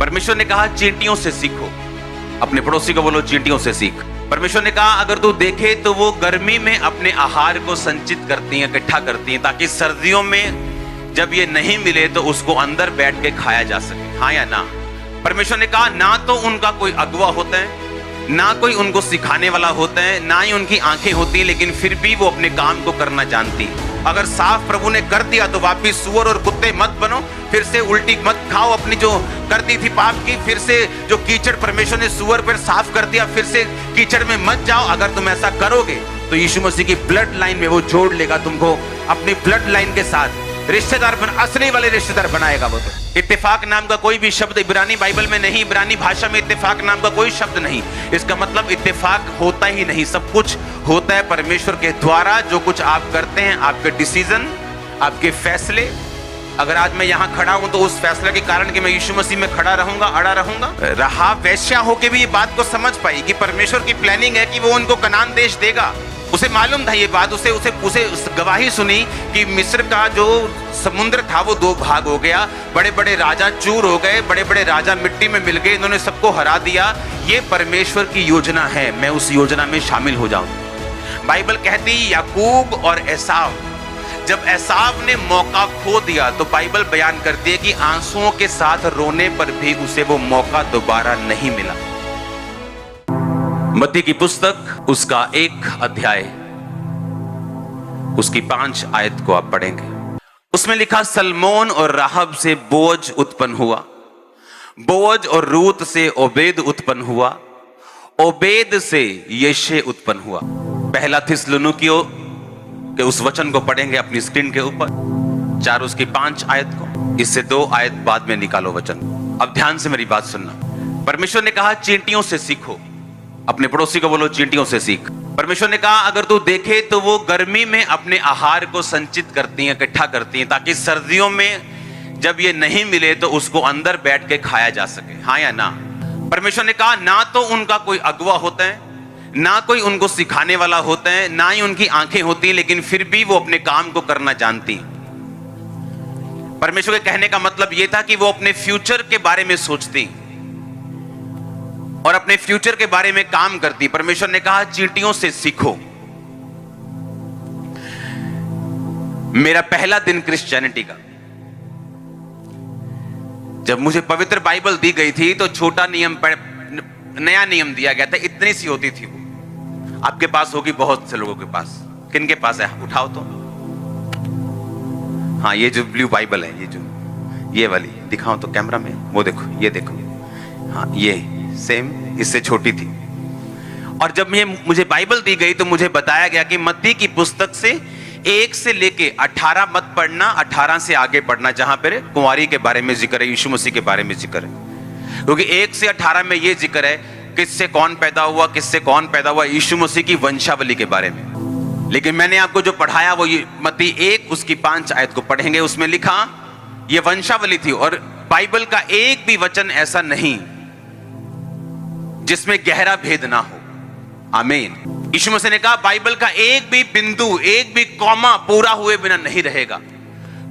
परमेश्वर ने कहा चींटियों से सीखो। अपने पड़ोसी को बोलो चींटियों से सीख। परमेश्वर ने कहा अगर तू देखे तो वो गर्मी में अपने आहार को संचित करती हैं, इकट्ठा करती हैं, ताकि सर्दियों में जब ये नहीं मिले तो उसको अंदर बैठ के खाया जा सके। हाँ या ना? परमेश्वर ने कहा ना तो उनका कोई अगुवा होता है, ना कोई उनको सिखाने वाला होता है, ना ही उनकी आंखें होती हैं, लेकिन फिर भी वो अपने काम को करना जानती है। अगर साफ प्रभु ने कर दिया तो वापिस सुअर और कुत्ते मत बनो, फिर से उल्टी मत खाओ अपनी जो करती थी पाप की, फिर से जो कीचड़ परमेश्वर ने सुअर पर साफ कर दिया, फिर से कीचड़ में मत जाओ। अगर तुम ऐसा करोगे तो यीशु मसीह की ब्लड लाइन में वो जोड़ लेगा तुमको अपनी ब्लड लाइन के साथ, रिश्तेदार असली वाले रिश्तेदार बनाएगा वो। तो इत्तेफाक नाम का कोई भी शब्द इब्रानी बाइबल में नहीं, इब्रानी भाषा में इत्तेफाक नाम का कोई शब्द नहीं। इसका मतलब इत्तेफाक होता ही नहीं, सब कुछ होता है परमेश्वर के द्वारा। जो कुछ आप करते हैं, आपके डिसीजन, आपके फैसले, अगर आज मैं यहाँ खड़ा हूं तो उस फैसले के कारण कि मैं यीशु मसीह में खड़ा रहूंगा, अड़ा रहूंगा। राहाब वेश्या होके भी ये बात को समझ पाई कि परमेश्वर की प्लानिंग है कि वो उनको कनान देश देगा। उसे मालूम था ये बात, उसे गवाही सुनी कि मिस्र का जो समुद्र था वो दो भाग हो गया, बड़े बड़े राजा चूर हो गए, बड़े बड़े राजा मिट्टी में मिल गए, इन्होंने सबको हरा दिया। ये परमेश्वर की योजना है, मैं उस योजना में शामिल हो जाऊं। बाइबल कहती याकूब और एसाव, जब एसाव ने मौका खो दिया तो बाइबल बयान करती है कि आंसुओं के साथ रोने पर भी उसे वो मौका दोबारा नहीं मिला। मत्ती की पुस्तक उसका 1 अध्याय उसकी 5 आयत को आप पढ़ेंगे। उसमें लिखा सलमोन और राहब से बोअज उत्पन्न हुआ, बोअज और रूत से ओबेद उत्पन्न हुआ, ओबेद से यशे उत्पन्न हुआ। पहला थिस्सलुनीकियों के उस वचन को पढ़ेंगे अपनी स्क्रीन के ऊपर, 4 उसकी 5 आयत को, इससे 2 आयत बाद में निकालो वचन। अब ध्यान से मेरी बात सुनना। परमेश्वर ने कहा चींटियों से सीखो। अपने पड़ोसी को बोलो चींटियों से सीख। परमेश्वर ने कहा अगर तू देखे तो वो गर्मी में अपने आहार को संचित करती हैं, इकट्ठा करती हैं, ताकि सर्दियों में जब ये नहीं मिले तो उसको अंदर बैठ के खाया जा सके। हाँ या ना? परमेश्वर ने कहा ना तो उनका कोई अगुवा होता है, ना कोई उनको सिखाने वाला होता है, ना ही उनकी आंखें होती हैं, लेकिन फिर भी वो अपने काम को करना जानती हैं। परमेश्वर के कहने का मतलब यह था कि वो अपने फ्यूचर के बारे में सोचती और अपने फ्यूचर के बारे में काम करती। परमेश्वर ने कहा चींटियों से सीखो। मेरा पहला दिन क्रिश्चियनिटी का, जब मुझे पवित्र बाइबल दी गई थी तो छोटा नियम, नया नियम दिया गया था, इतनी सी होती थी वो। आपके पास होगी, बहुत से लोगों के पास। किन के पास है? उठाओ तो। हाँ, ये जो ब्लू बाइबल है, ये वाली दिखाओ तो कैमरा में, वो देखो, ये देखो। हाँ, ये सेम इससे छोटी थी। और जब मुझे बाइबल दी गई तो मुझे बताया गया कि मत्ती की पुस्तक से 1 से लेके 18 मत पढ़ना, 18 से आगे पढ़ना, जहां पर कुंवारी के बारे में जिक्र है, यीशु मसीह के बारे में जिक्र है। क्योंकि 1 से 18 में यह जिक्र है किससे कौन पैदा हुआ, किससे कौन पैदा हुआ, यीशु मसीह की वंशावली के बारे में। लेकिन मैंने आपको जो पढ़ाया वो ये मत्ती 1 उसकी 5 आयत को पढ़ेंगे। उसमें लिखा ये वंशावली थी, और बाइबल का एक भी वचन ऐसा नहीं जिसमें गहरा भेद ना हो। आमीन। यीशु मसीह ने कहा बाइबल का एक भी बिंदु, एक भी कॉमा पूरा हुए बिना नहीं रहेगा।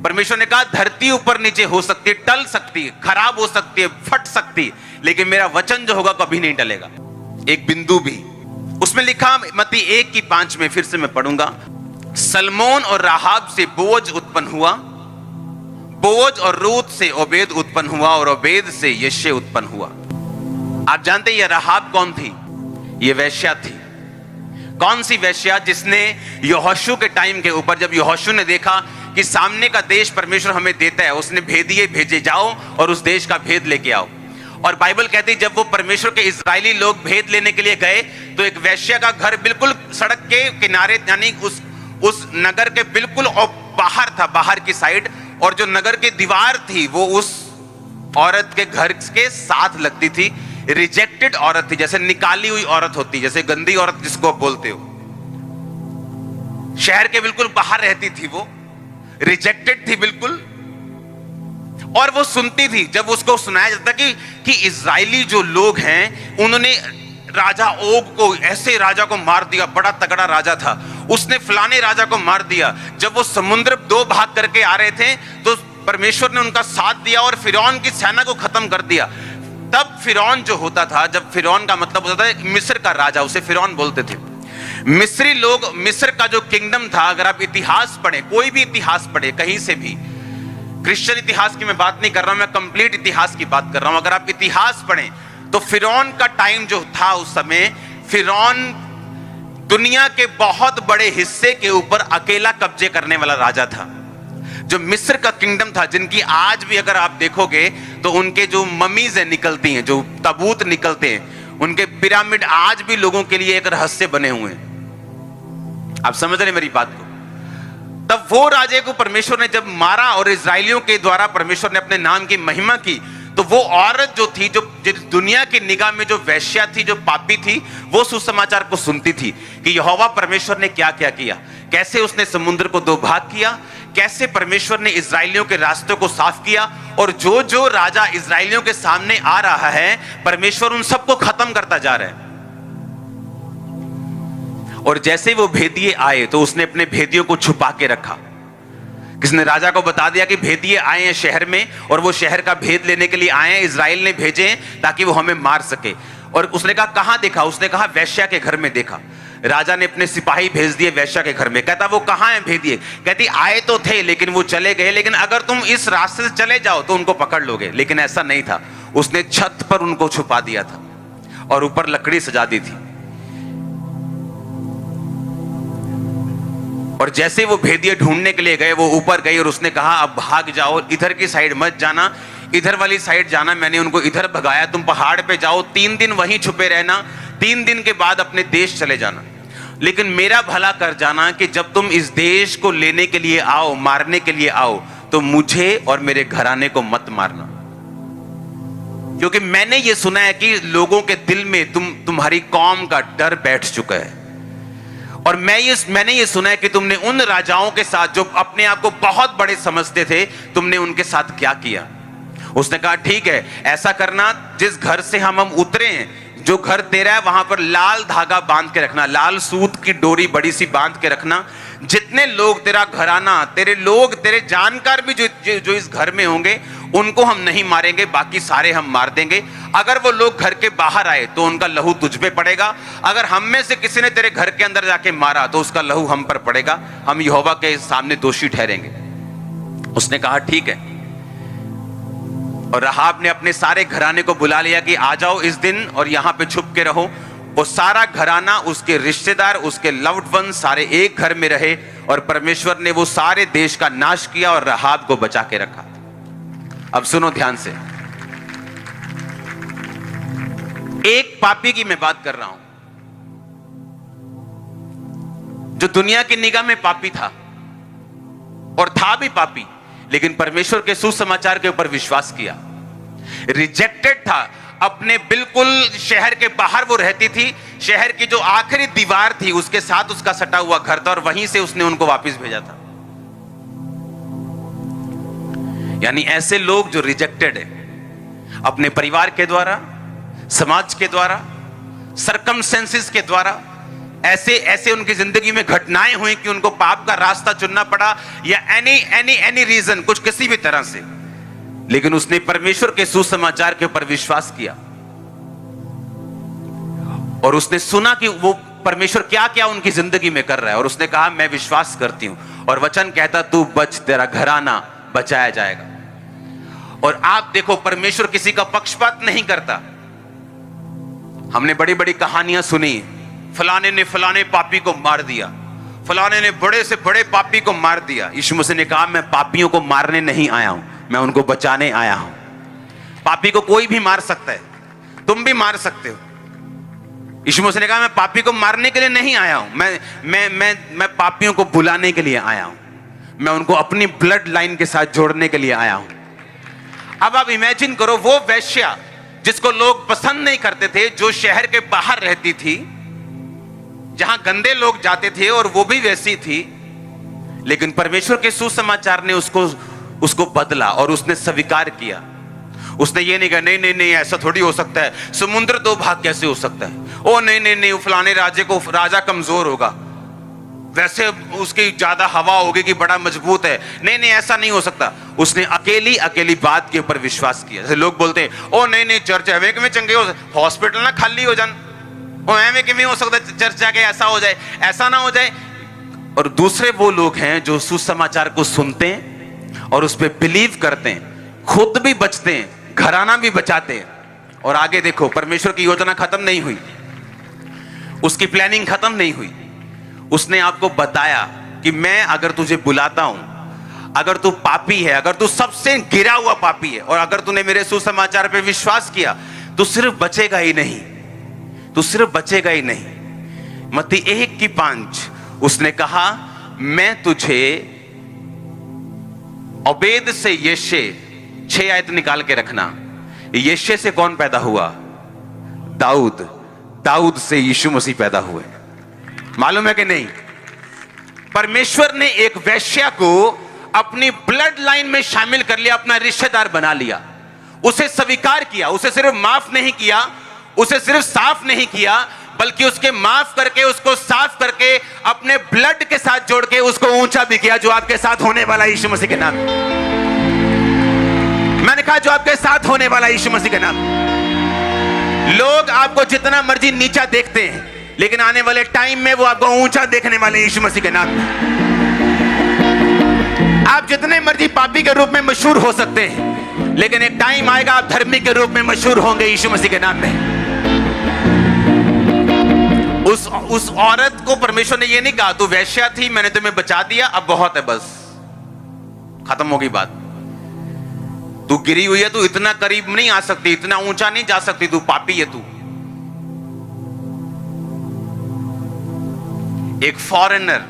परमेश्वर ने कहा धरती ऊपर नीचे हो सकती है, टल सकती है, खराब हो सकती है, फट सकती है, लेकिन मेरा वचन जो होगा कभी नहीं टलेगा, एक बिंदु भी। उसमें लिखा मत्ती 1 की 5 में, फिर से मैं पढ़ूंगा। सलमोन और राहाब से बोअज उत्पन्न हुआ, बोअज और रूत से ओबेद उत्पन्न हुआ, और ओबेद से यशे उत्पन्न हुआ। आप जानते हैं ये राहाब कौन थी? ये वेश्या थी। कौन सी वेश्या? जिसने यहोशू के टाइम के ऊपर, जब यहोशू ने देखा कि सामने का देश परमेश्वर हमें देता है, उसने भेदिए भेजे जाओ और उस देश का भेद लेके आओ। और बाइबल कहती है जब वो परमेश्वर के इजरायली लोग भेद लेने के लिए गए तो एक वेश्या का घर बिल्कुल सड़क के किनारे, यानी उस नगर के बिल्कुल बाहर था, बाहर की साइड, और जो नगर की दीवार थी वो उस औरत के घर के साथ लगती थी। रिजेक्टेड औरत थी, जैसे निकाली हुई औरत होती, जैसे गंदी औरत जिसको आप बोलते हो। शहर के बिल्कुल बाहर रहती थी वो, रिजेक्टेड थी बिल्कुल। और वो सुनती थी, जब उसको सुनाया जाता कि इजरायली जो लोग हैं उन्होंने राजा ओग को, ऐसे राजा को मार दिया, बड़ा तगड़ा राजा था, उसने फलाने राजा को मार दिया। जब वो समुद्र 2 भाग करके आ रहे थे तो परमेश्वर ने उनका साथ दिया और फिरौन की सेना को खत्म कर दिया। तब फिरौन जो होता था, जब फिरौन का मतलब होता था मिस्र का राजा, उसे फिरौन बोलते थे। मिस्री लोग, मिस्र का जो किंगडम था, अगर आप इतिहास पढ़े, कोई भी इतिहास पढ़े कहीं से भी, क्रिश्चियन इतिहास की मैं बात नहीं कर रहा हूं, मैं कंप्लीट इतिहास की बात कर रहा हूं। अगर आप इतिहास पढ़ें तो फिरौन का टाइम जो था उस समय, फिरौन दुनिया के बहुत बड़े हिस्से के ऊपर अकेला कब्जे करने वाला राजा था। जो मिस्र का किंगडम था, जिनकी आज भी अगर आप देखोगे तो उनके जो ममीज निकलती हैं, जो ताबूत निकलते हैं, उनके पिरामिड आज भी लोगों के लिए एक रहस्य बने हुए हैं। आप समझ रहे मेरी बात को? तब वो राजे को परमेश्वर ने जब मारा और इजराइलियों के द्वारा परमेश्वर ने अपने नाम की महिमा की, तो वो औरत जो थी, जो दुनिया की निगाह में जो वैश्या थी, जो पापी थी, वो सुसमाचार को सुनती थी कि यहोवा परमेश्वर ने क्या क्या किया, कैसे उसने समुद्र को दो भाग किया, कैसे परमेश्वर ने इजराइलियों के रास्तों को साफ किया, और जो जो राजा इजराइलियों के सामने आ रहा है, परमेश्वर उन सबको खत्म करता जा रहा है। और जैसे वो भेदिए आए तो उसने अपने भेदियों को छुपा के रखा। किसने राजा को बता दिया कि भेदिए आए हैं शहर में, और वो शहर का भेद लेने के लिए आए हैं, इजराइल ने भेजे हैं ताकि वो हमें मार सके। और उसने कहा कहां देखा? उसने कहा वैश्या के घर में देखा। राजा ने अपने सिपाही भेज दिए वैश्या के घर में। कहता वो कहां है भेदिए? कहती आए तो थे लेकिन वो चले गए, लेकिन अगर तुम इस रास्ते से चले जाओ तो उनको पकड़ लोगे। लेकिन ऐसा नहीं था, उसने छत पर उनको छुपा दिया था और ऊपर लकड़ी सजा दी थी। और जैसे वो भेदिए ढूंढने के लिए गए, वो ऊपर गई और उसने कहा अब भाग जाओ, इधर की साइड मत जाना, इधर वाली साइड जाना, मैंने उनको इधर भगाया, तुम पहाड़ पे जाओ, 3 दिन वहीं छुपे रहना, 3 दिन के बाद अपने देश चले जाना, लेकिन मेरा भला कर जाना कि जब तुम इस देश को लेने के लिए आओ, मारने के लिए आओ, तो मुझे और मेरे घराने को मत मारना, क्योंकि मैंने ये सुना है कि लोगों के दिल में तुम्हारी कौम का डर बैठ चुका है। और मैंने ये सुना है कि तुमने उन राजाओं के साथ जो अपने आप को बहुत बड़े समझते थे, तुमने उनके साथ क्या किया। उसने कहा ठीक है, ऐसा करना, जिस घर से हम उतरे हैं, जो घर तेरा है, वहां पर लाल धागा बांध के रखना, लाल सूत की डोरी बड़ी सी बांध के रखना। जितने लोग तेरा घराना, तेरे लोग, तेरे जानकार भी जो इस घर में होंगे, उनको हम नहीं मारेंगे, बाकी सारे हम मार देंगे। अगर वो लोग घर के बाहर आए तो उनका लहू तुझ पे पड़ेगा, अगर हम में से किसी ने तेरे घर के अंदर जाके मारा तो उसका लहू हम पर पड़ेगा, हम यहोवा के सामने दोषी ठहरेंगे। उसने कहा ठीक है। और राहाब ने अपने सारे घराने को बुला लिया कि आ जाओ इस दिन और यहां पे छुप के रहो। वो सारा घराना, उसके रिश्तेदार, उसके लव्ड वन सारे एक घर में रहे, और परमेश्वर ने वो सारे देश का नाश किया और राहाब को बचा के रखा। अब सुनो ध्यान से, एक पापी की मैं बात कर रहा हूं जो दुनिया की निगाह में पापी था और था भी पापी, लेकिन परमेश्वर के सुसमाचार के ऊपर विश्वास किया। रिजेक्टेड था, अपने बिल्कुल शहर के बाहर वो रहती थी, शहर की जो आखिरी दीवार थी उसके साथ उसका सटा हुआ घर था, और वहीं से उसने उनको वापस भेजा था। यानी ऐसे लोग जो रिजेक्टेड है अपने परिवार के द्वारा, समाज के द्वारा, सरकमस्टेंसेस के द्वारा, ऐसे उनकी जिंदगी में घटनाएं हुई कि उनको पाप का रास्ता चुनना पड़ा, या एनी रीजन, कुछ किसी भी तरह से, लेकिन उसने परमेश्वर के सुसमाचार के ऊपर विश्वास किया और उसने सुना कि वो परमेश्वर क्या क्या उनकी जिंदगी में कर रहा है, और उसने कहा मैं विश्वास करती हूं, और वचन कहता तू बच, तेरा घराना बचाया जाएगा। और आप देखो, परमेश्वर किसी का पक्षपात नहीं करता। हमने बड़ी बड़ी कहानियां सुनी, फलाने ने फलाने पापी को मार दिया, फलाने ने बड़े से बड़े पापी को मार दिया। यीशु मसीह ने कहा मैं पापियों को मारने नहीं आया हूं, मैं उनको बचाने आया हूं। पापी को कोई भी मार सकता है, तुम भी मार सकते हो। यीशु मसीह ने कहा मैं पापी को मारने के लिए नहीं आया हूं, मैं पापियों को बुलाने के लिए आया हूं, मैं उनको अपनी ब्लड लाइन के साथ जोड़ने के लिए आया हूं। अब आप इमेजिन करो, वो वैश्या जिसको लोग पसंद नहीं करते थे, जो शहर के बाहर रहती थी, जहां गंदे लोग जाते थे, और वो भी वैसी थी, लेकिन परमेश्वर के सुसमाचार ने उसको बदला और उसने स्वीकार किया। उसने ये नहीं कहा नहीं ऐसा थोड़ी हो सकता है, समुद्र 2 भाग कैसे हो सकता है, ओ नहीं फलाने राजा कमजोर होगा, वैसे उसकी ज्यादा हवा होगी कि बड़ा मजबूत है। नहीं नहीं, ऐसा नहीं हो सकता। उसने अकेली अकेली बात के ऊपर विश्वास किया। जैसे लोग बोलते हैं ओ नहीं नहीं चर्च है वे चंगे हो, हॉस्पिटल ना खाली हो जान, ओ एवं कि हो सकता चर्च जाके ऐसा हो जाए, ऐसा ना हो जाए। और दूसरे वो लोग हैं जो सुसमाचार को सुनते हैं और उस पर बिलीव करते हैं, खुद भी बचते हैं, घराना भी बचाते हैं। और आगे देखो, परमेश्वर की योजना खत्म नहीं हुई, उसकी प्लानिंग खत्म नहीं हुई। उसने आपको बताया कि मैं अगर तुझे बुलाता हूं, अगर तू पापी है, अगर तू सबसे गिरा हुआ पापी है, और अगर तूने मेरे सुसमाचार पर विश्वास किया, तो सिर्फ बचेगा ही नहीं, तू सिर्फ बचेगा ही नहीं। मत्ती 1:5 उसने कहा मैं तुझे ओबेद से यिशै, 6 आयत निकाल के रखना। यिशै से कौन पैदा हुआ? दाऊद। दाऊद से यीशु मसीह पैदा हुए। मालूम है कि नहीं? परमेश्वर ने एक वेश्या को अपनी ब्लड लाइन में शामिल कर लिया, अपना रिश्तेदार बना लिया, उसे स्वीकार किया। उसे सिर्फ माफ नहीं किया, उसे सिर्फ साफ नहीं किया, बल्कि उसके माफ करके, उसको साफ करके, अपने ब्लड के साथ जोड़ के उसको ऊंचा भी किया, जो आपके साथ होने वाला यीशु मसीह के नाम। मैंने कहा जो आपके साथ होने वाला यीशु मसीह के नाम। लोग आपको जितना मर्जी नीचा देखते हैं, लेकिन आने वाले टाइम में वो आपको ऊंचा देखने वाले यीशु मसीह के नाम। आप जितने मर्जी पापी के रूप में मशहूर हो सकते हैं, लेकिन एक टाइम आएगा आप धर्मी के रूप में मशहूर होंगे यीशु मसीह के नाम में। उस औरत को परमेश्वर ने ये नहीं कहा तू वेश्या थी, मैंने तुम्हें बचा दिया, अब बहुत है, बस खत्म होगी बात। तू गिरी हुई है, तू इतना करीब नहीं आ सकती, इतना ऊंचा नहीं जा सकती, तू पापी है तू। एक फॉरेनर,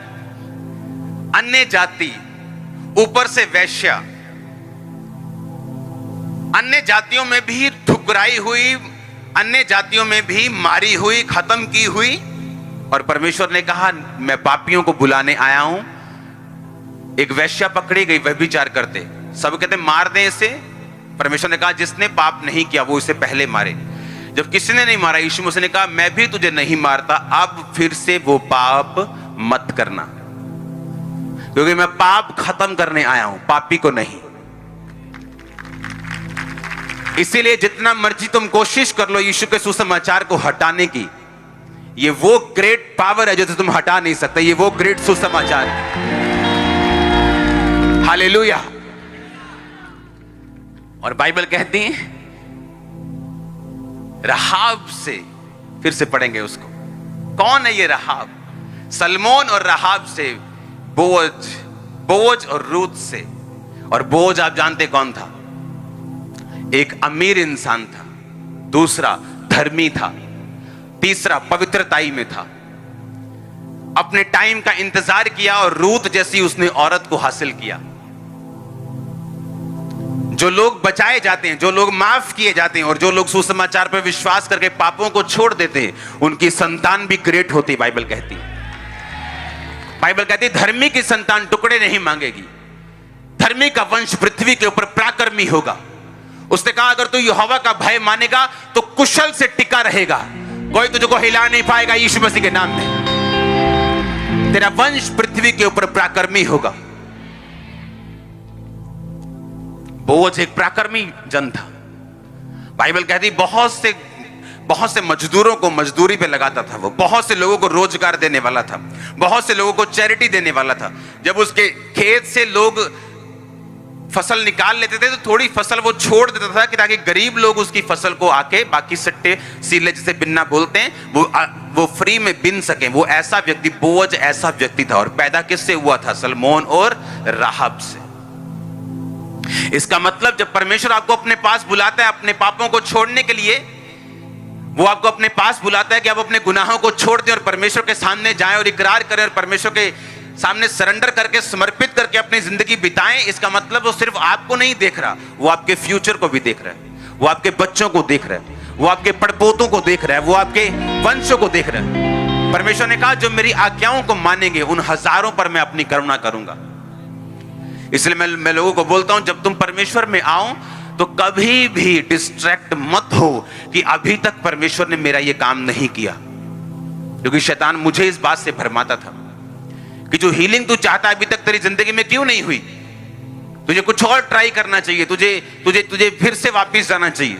अन्य जाति, ऊपर से वेश्या, अन्य जातियों में भी ठुकराई हुई, अन्य जातियों में भी मारी हुई, खत्म की हुई। और परमेश्वर ने कहा मैं पापियों को बुलाने आया हूं। एक वेश्या पकड़ी गई व्यभिचार करते, सब कहते मार दें इसे। परमेश्वर ने कहा जिसने पाप नहीं किया वो इसे पहले मारे। जब किसी ने नहीं मारा, यीशु मसीह ने कहा मैं भी तुझे नहीं मारता, अब फिर से वो पाप मत करना, क्योंकि मैं पाप खत्म करने आया हूं, पापी को नहीं। इसीलिए जितना मर्जी तुम कोशिश कर लो यीशु के सुसमाचार को हटाने की, ये वो ग्रेट पावर है जो तुम हटा नहीं सकते। ये वो ग्रेट सुसमाचार है। हालेलुया। और बाइबल कहती है रहाब से, फिर से पढ़ेंगे उसको। कौन है ये रहाब? सलमोन और रहाब से, बोअज और रूत से। और बोअज आप जानते कौन था? एक अमीर इंसान था, दूसरा धर्मी था, तीसरा पवित्रताई में था। अपने टाइम का इंतजार किया और रूत जैसी उसने औरत को हासिल किया। जो लोग बचाए जाते हैं, जो लोग माफ किए जाते हैं, और जो लोग सुसमाचार पर विश्वास करके पापों को छोड़ देते हैं, उनकी संतान भी ग्रेट होती है। बाइबल कहती है, बाइबल कहती है धर्मी की संतान टुकड़े नहीं मांगेगी, धर्मी का वंश पृथ्वी के ऊपर पराक्रमी होगा। उसने कहा अगर तू यहोवा का भय मानेगा तो कुशल से टिका रहेगा, कोई तुझको हिला नहीं पाएगा यीशु मसीह के नाम में। तेरा वंश पृथ्वी के ऊपर पराक्रमी होगा। बोअज एक पराक्रमी जन था। बाइबल कहती बहुत से मजदूरों को मजदूरी पे लगाता था वो, बहुत से लोगों को रोजगार देने वाला था, बहुत से लोगों को चैरिटी देने वाला था। जब उसके खेत से लोग फसल निकाल लेते थे तो थोड़ी फसल वो छोड़ देता था कि ताकि गरीब लोग उसकी फसल को आके बाकी सट्टे सीले जिसे बिनना बोलते हैं वो फ्री में बिन सकें। वो ऐसा व्यक्ति, बोअज ऐसा व्यक्ति था। और पैदा किससे हुआ था? सलमोन और राहब से। इसका मतलब जब परमेश्वर आपको अपने पास बुलाता है अपने पापों को छोड़ने के लिए, वो आपको अपने पास बुलाता है कि आप अपने गुनाहों को छोड़ दें और परमेश्वर के सामने जाएं और इकरार करें और परमेश्वर के सामने सरेंडर करके, समर्पित करके अपनी जिंदगी बिताएं। इसका मतलब वो सिर्फ आपको नहीं देख रहा, वो आपके फ्यूचर को भी देख रहा है, वो आपके बच्चों को देख रहा है, वो आपके पड़पोतों को देख रहा है, वो आपके वंशों को देख रहा है। परमेश्वर ने कहा जो मेरी आज्ञाओं को मानेंगे उन हजारों पर मैं अपनी करुणा करूंगा। इसलिए मैं लोगों को बोलता हूं जब तुम परमेश्वर में आओ तो कभी भी डिस्ट्रैक्ट मत हो कि अभी तक परमेश्वर ने मेरा ये काम नहीं किया, क्योंकि शैतान मुझे इस बात से भरमाता था कि जो हीलिंग तू चाहता अभी तक तेरी जिंदगी में क्यों नहीं हुई? तुझे कुछ और ट्राई करना चाहिए, तुझे तुझे तुझे फिर से वापस जाना चाहिए।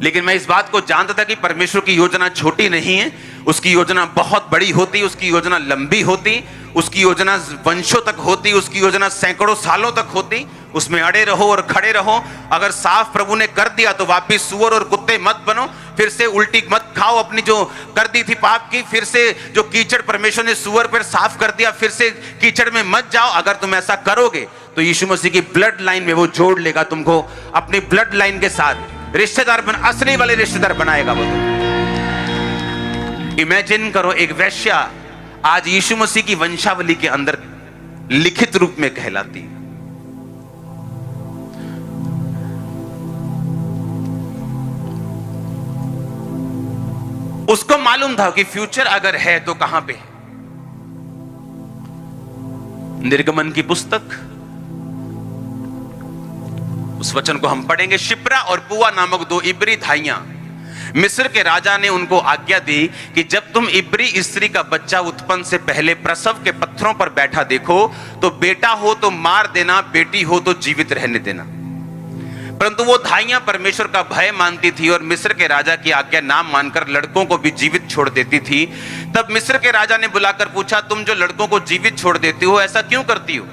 लेकिन मैं इस बात को जानता था कि परमेश्वर की योजना छोटी नहीं है, उसकी योजना बहुत बड़ी होती, उसकी योजना लंबी होती, उसकी योजना वंशों तक होती, उसकी योजना सैकड़ों सालों तक होती। उसमें अड़े रहो और खड़े रहो। अगर साफ प्रभु ने कर दिया तो वापिस सुअर और कुत्ते मत बनो, फिर से उल्टी मत खाओ अपनी जो कर दी थी पाप की, फिर से जो कीचड़ परमेश्वर ने सुअर पर साफ कर दिया, फिर से कीचड़ में मत जाओ। अगर तुम ऐसा करोगे तो यीशु मसीह की ब्लड लाइन में वो जोड़ लेगा तुमको, अपनी ब्लड लाइन के साथ रिश्तेदार असली वाले रिश्तेदार बनाएगा वो। इमेजिन करो, एक वेश्या आज यीशु मसीह की वंशावली के अंदर लिखित रूप में कहलाती है। उसको मालूम था कि फ्यूचर अगर है तो कहां पे है। निर्गमन की पुस्तक, उस वचन को हम पढ़ेंगे। शिप्रा और पुआ नामक दो इब्री धाइयां, मिस्र के राजा ने उनको आज्ञा दी कि जब तुम इब्री स्त्री का बच्चा उत्पन्न से पहले प्रसव के पत्थरों पर बैठा देखो तो बेटा हो तो मार देना, बेटी हो तो जीवित रहने देना। परंतु वो धाइयां परमेश्वर का भय मानती थी और मिस्र के राजा की आज्ञा ना मानकर लड़कों को भी जीवित छोड़ देती थी। तब मिस्र के राजा ने बुलाकर पूछा, तुम जो लड़कों को जीवित छोड़ देती हो ऐसा क्यों करती हो?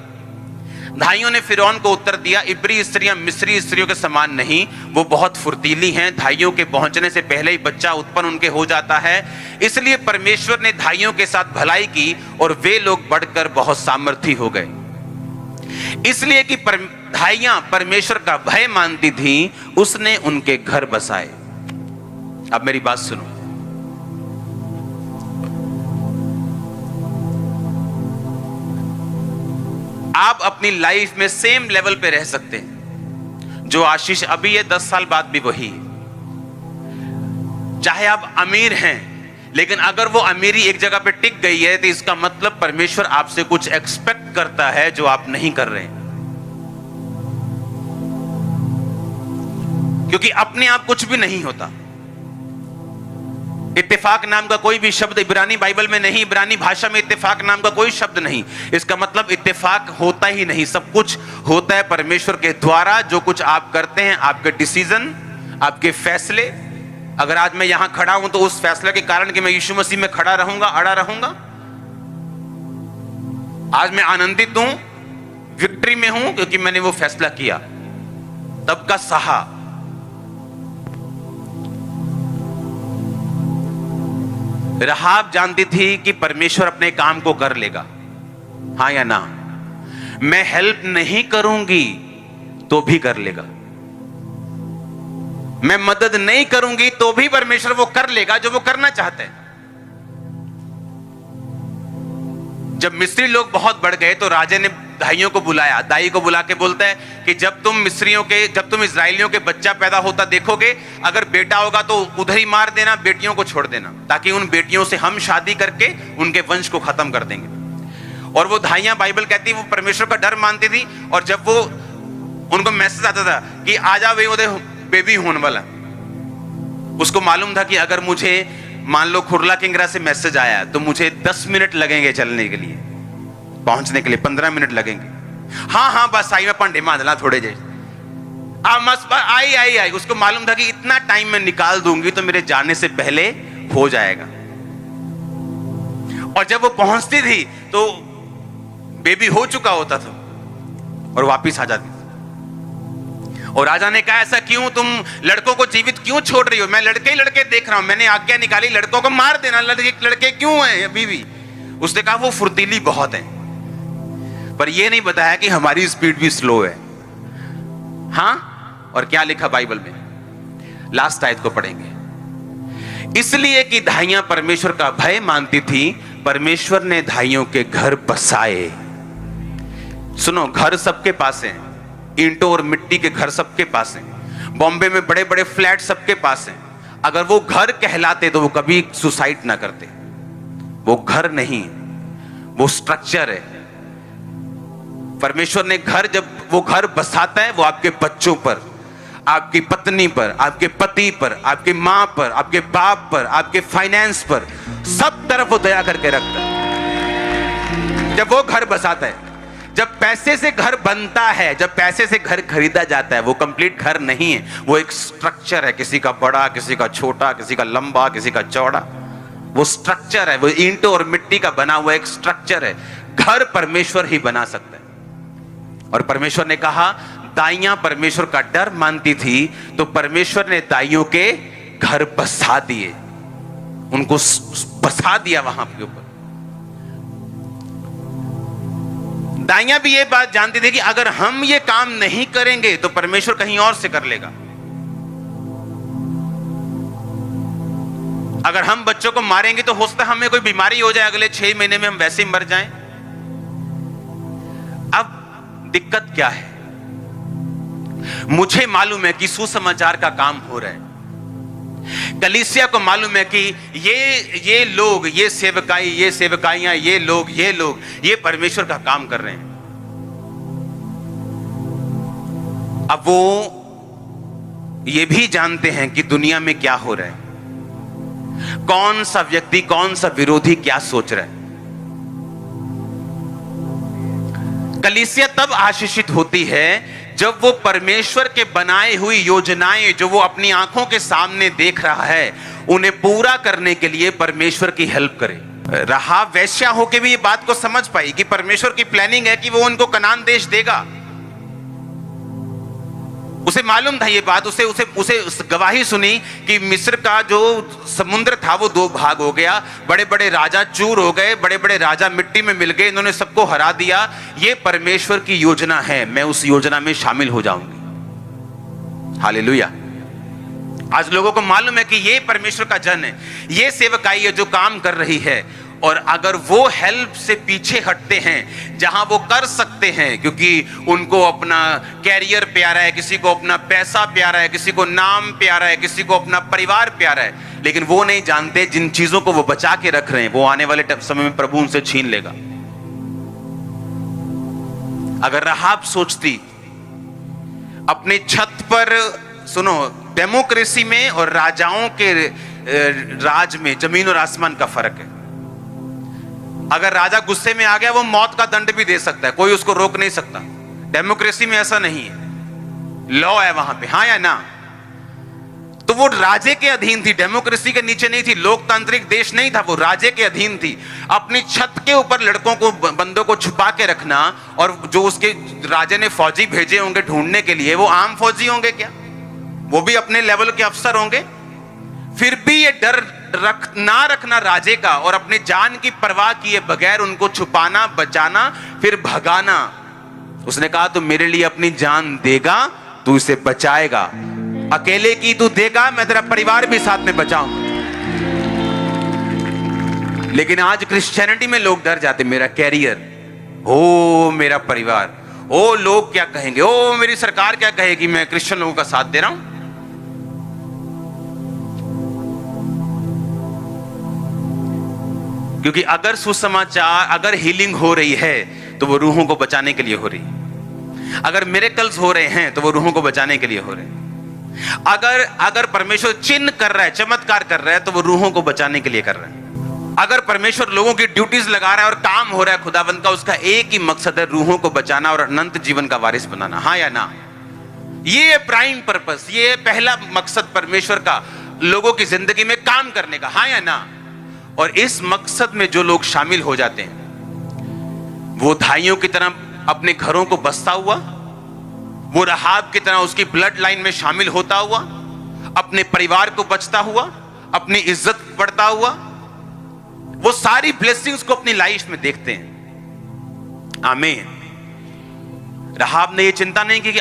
धाइयों ने फिरौन को उत्तर दिया, इब्री स्त्रियां मिस्री स्त्रियों के समान नहीं, वो बहुत फुर्तीली हैं। धाइयों के पहुंचने से पहले ही बच्चा उत्पन्न उनके हो जाता है। इसलिए परमेश्वर ने धाइयों के साथ भलाई की और वे लोग बढ़कर बहुत सामर्थी हो गए। इसलिए कि धाइयां परमेश्वर का भय मानती थी, उसने उनके घर बसाए। अब मेरी बात सुनो, आप अपनी लाइफ में सेम लेवल पे रह सकते हैं। जो आशीष अभी है 10 साल बाद भी वही है। चाहे आप अमीर हैं, लेकिन अगर वो अमीरी एक जगह पे टिक गई है तो इसका मतलब परमेश्वर आपसे कुछ एक्सपेक्ट करता है जो आप नहीं कर रहे हैं। क्योंकि अपने आप कुछ भी नहीं होता। इत्तेफाक नाम का कोई भी शब्द इब्रानी बाइबल में नहीं, इब्रानी भाषा में इत्तेफाक नाम का कोई शब्द नहीं। इसका मतलब इत्तेफाक होता ही नहीं, सब कुछ होता है परमेश्वर के द्वारा। जो कुछ आप करते हैं, आपके डिसीजन, आपके फैसले। अगर आज मैं यहां खड़ा हूं तो उस फैसले के कारण कि मैं यीशु मसीह में खड़ा रहूंगा, अड़ा रहूंगा। आज मैं आनंदित हूं, विक्ट्री में हूं, क्योंकि मैंने वो फैसला किया, तब का सहा। राहाब जानती थी कि परमेश्वर अपने काम को कर लेगा, हां या ना। मैं हेल्प नहीं करूंगी तो भी कर लेगा, मैं मदद नहीं करूंगी तो भी परमेश्वर वो कर लेगा जो वो करना चाहते हैं। जब मिस्री लोग बहुत बढ़ गए तो राजा ने दाइयों को बुलाया, दाई को बुला के बोलता है कि जब तुम इस्राएलियों के बच्चा पैदा होता देखोगे, अगर बेटा होगा तो उधर ही मार देना, बेटियों को छोड़ देना, ताकि उन बेटियों से हम शादी करके उनके वंश को खत्म कर देंगे। और वो धाइयां, बाइबल कहती है, वो परमेश्वर का डर मानती थी। और जब वो उनको मैसेज आता था कि आजा वे उधर बेबी होने वाला, उसको मालूम था कि अगर मुझे मान लो खुरला किंगरा से मैसेज आया तो मुझे 10 मिनट लगेंगे चलने के लिए, पहुंचने के लिए 15 मिनट लगेंगे। हाँ बस आई, मैं पंडे मांधला थोड़े जे आई। उसको मालूम था कि इतना टाइम मैं निकाल दूंगी तो मेरे जाने से पहले हो जाएगा। और जब वो पहुंचती थी तो बेबी हो चुका होता था और वापिस आ जाती थी। और राजा ने कहा, ऐसा क्यों, तुम लड़कों को जीवित क्यों छोड़ रही हो? मैं लड़के ही लड़के देख रहा हूं, मैंने आज्ञा निकाली लड़कों को मार देना, लड़के क्यों हैं अभी भी? उसने कहा वो फुर्तीली बहुत है, पर यह नहीं बताया कि हमारी स्पीड भी स्लो है। हाँ, और क्या लिखा बाइबल में, लास्ट आयत को पढ़ेंगे। इसलिए कि धाइयां परमेश्वर का भय मानती थी, परमेश्वर ने धाइयों के घर बसाए। सुनो, घर सबके पास है, ईंटों और मिट्टी के घर सबके पास हैं। बॉम्बे में बड़े बड़े फ्लैट सबके पास हैं। अगर वो घर कहलाते तो वो कभी सुसाइड ना करते। वो घर नहीं, वो स्ट्रक्चर है। परमेश्वर ने घर, जब वो घर बसाता है, वो आपके बच्चों पर, आपकी पत्नी पर, आपके पति पर, आपकी मां पर, आपके बाप पर, आपके फाइनेंस पर, सब तरफ वो दया करके रखता है। जब वो घर बसाता है, जब पैसे से घर बनता है, जब पैसे से घर खरीदा जाता है, वो कंप्लीट घर नहीं है, वो एक स्ट्रक्चर है, किसी का बड़ा, किसी का छोटा, किसी का लंबा, किसी का चौड़ा, वो स्ट्रक्चर है, वो ईंटों और मिट्टी का बना हुआ एक स्ट्रक्चर है। घर परमेश्वर ही बना सकता है। और परमेश्वर ने कहा, दाइयां परमेश्वर का डर मानती थी, तो परमेश्वर ने दाइयों के घर बसा दिए, उनको बसा दिया वहां के ऊपर। दाइयां भी ये बात जानती थी कि अगर हम ये काम नहीं करेंगे तो परमेश्वर कहीं और से कर लेगा। अगर हम बच्चों को मारेंगे तो हो सकता है हमें कोई बीमारी हो जाए, अगले 6 महीने में हम वैसे ही मर जाएं। अब दिक्कत क्या है? मुझे मालूम है कि सुसमाचार का काम हो रहा है, कलीसिया को मालूम है कि ये लोग, ये सेवकाई, ये सेवकाइयां, ये लोग ये परमेश्वर का काम कर रहे हैं। अब वो ये भी जानते हैं कि दुनिया में क्या हो रहा है, कौन सा व्यक्ति, कौन सा विरोधी क्या सोच रहा है। कलीसिया तब आशीषित होती है जब वो परमेश्वर के बनाए हुई योजनाएं जो वो अपनी आंखों के सामने देख रहा है, उन्हें पूरा करने के लिए परमेश्वर की हेल्प करे। राहाब वैश्या होके भी ये बात को समझ पाई कि परमेश्वर की प्लानिंग है कि वो उनको कनान देश देगा। उसे मालूम था ये बात, उसे गवाही सुनी कि मिस्र का जो समुद्र था वो 2 भाग हो गया, बड़े बड़े राजा चूर हो गए, बड़े बड़े राजा मिट्टी में मिल गए, इन्होंने सबको हरा दिया। ये परमेश्वर की योजना है, मैं उस योजना में शामिल हो जाऊंगी। हालेलुया। आज लोगों को मालूम है कि ये परमेश्वर का जन है, ये सेवकाई है जो काम कर रही है। और अगर वो हेल्प से पीछे हटते हैं जहां वो कर सकते हैं, क्योंकि उनको अपना कैरियर प्यारा है, किसी को अपना पैसा प्यारा है, किसी को नाम प्यारा है, किसी को अपना परिवार प्यारा है, लेकिन वो नहीं जानते जिन चीजों को वो बचा के रख रहे हैं वो आने वाले समय में प्रभु उनसे छीन लेगा। अगर राहाब सोचती अपने छत पर, सुनो, डेमोक्रेसी में और राजाओं के राज में जमीन और आसमान का फर्क है। अगर राजा गुस्से में आ गया वो मौत का दंड भी दे सकता है, कोई उसको रोक नहीं सकता। डेमोक्रेसी में ऐसा नहीं है, लॉ है वहां पे, हाँ या ना। तो वो राजे के अधीन थी, डेमोक्रेसी के नीचे नहीं थी, लोकतांत्रिक देश नहीं था, वो राजे के अधीन थी। अपनी छत के ऊपर लड़कों को, बंदों को छुपा के रखना, और जो उसके राजे ने फौजी भेजे होंगे ढूंढने के लिए, वो आम फौजी होंगे क्या? वो भी अपने लेवल के अफसर होंगे। फिर भी ये डर ना रखना राजे का, और अपने जान की परवाह किए बगैर उनको छुपाना, बचाना, फिर भगाना। उसने कहा तू मेरे लिए अपनी जान देगा, तू इसे बचाएगा, अकेले की तू देगा, मैं तेरा परिवार भी साथ में बचाऊंगा। लेकिन आज क्रिश्चियनिटी में लोग डर जाते, मेरा कैरियर, ओ मेरा परिवार, ओ लोग क्या कहेंगे, ओ मेरी सरकार क्या कहेगी, मैं क्रिश्चियन लोगों का साथ दे रहा हूं। क्योंकि अगर सुसमाचार, अगर हीलिंग हो रही है तो वो रूहों को बचाने के लिए हो रही है। अगर मिरेकल्स हो रहे हैं तो वो रूहों को बचाने के लिए हो रहे हैं। अगर परमेश्वर चिन्ह कर रहा है, चमत्कार कर रहा है, तो वो रूहों को बचाने के लिए कर रहा है। अगर परमेश्वर लोगों की ड्यूटीज लगा रहा है और काम हो रहा है खुदावंद का, उसका एक ही मकसद है, रूहों को बचाना और अनंत जीवन का वारिस बनाना, हाँ या ना। ये प्राइम पर्पस, ये पहला मकसद परमेश्वर का लोगों की जिंदगी में काम करने का, हाँ या ना। और इस मकसद में जो लोग शामिल हो जाते हैं, वो धाइयों की तरह अपने घरों को बसता हुआ, वो राहाब की तरह उसकी ब्लड लाइन में शामिल होता हुआ, अपने परिवार को बचता हुआ, अपनी इज्जत बढ़ता हुआ, वो सारी ब्लेसिंग्स को अपनी लाइफ में देखते हैं। आमीन। राहाब ने ये चिंता नहीं की कि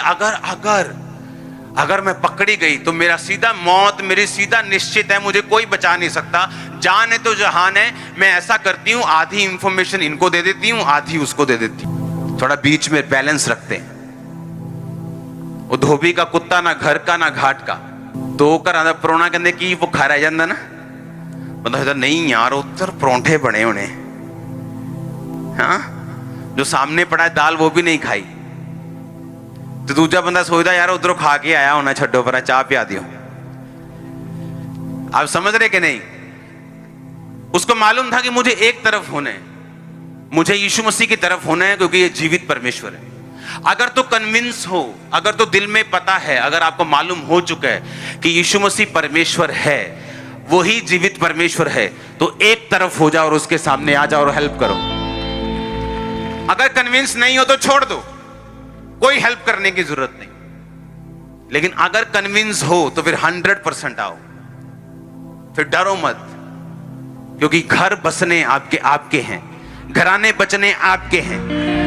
अगर मैं पकड़ी गई तो मेरा सीधा मौत, मेरी सीधा निश्चित है, मुझे कोई बचा नहीं सकता, जान है तो जहान है। मैं ऐसा करती हूं, आधी इंफॉर्मेशन इनको दे देती हूं, आधी उसको दे देती हूं, थोड़ा बीच में बैलेंस रखते हैं। वो धोबी का कुत्ता ना घर का ना घाट का, तो कर परोना कहने की वो खा रह जाता ना, मतलब नहीं यार उधर परोंठे बने होने, हाँ जो सामने पड़ा है दाल वो भी नहीं खाई, तो दूसरा बंदा सोचता यार उधरों खा के आया होना, छड्डो पर चाह पिया दियो। आप समझ रहे कि नहीं? उसको मालूम था कि मुझे एक तरफ होना है, मुझे यीशु मसीह की तरफ होना है क्योंकि ये जीवित परमेश्वर है। अगर तो कन्विंस हो, अगर तो दिल में पता है, अगर आपको मालूम हो चुका है कि यीशु मसीह परमेश्वर है, वही जीवित परमेश्वर है, तो एक तरफ हो जाओ और उसके सामने आ जाओ और हेल्प करो। अगर कन्विंस नहीं हो तो छोड़ दो, कोई हेल्प करने की जरूरत नहीं। लेकिन अगर कन्विंस हो तो फिर 100% आओ, फिर डरो मत, क्योंकि घर बसने आपके हैं, घराने बचने आपके हैं,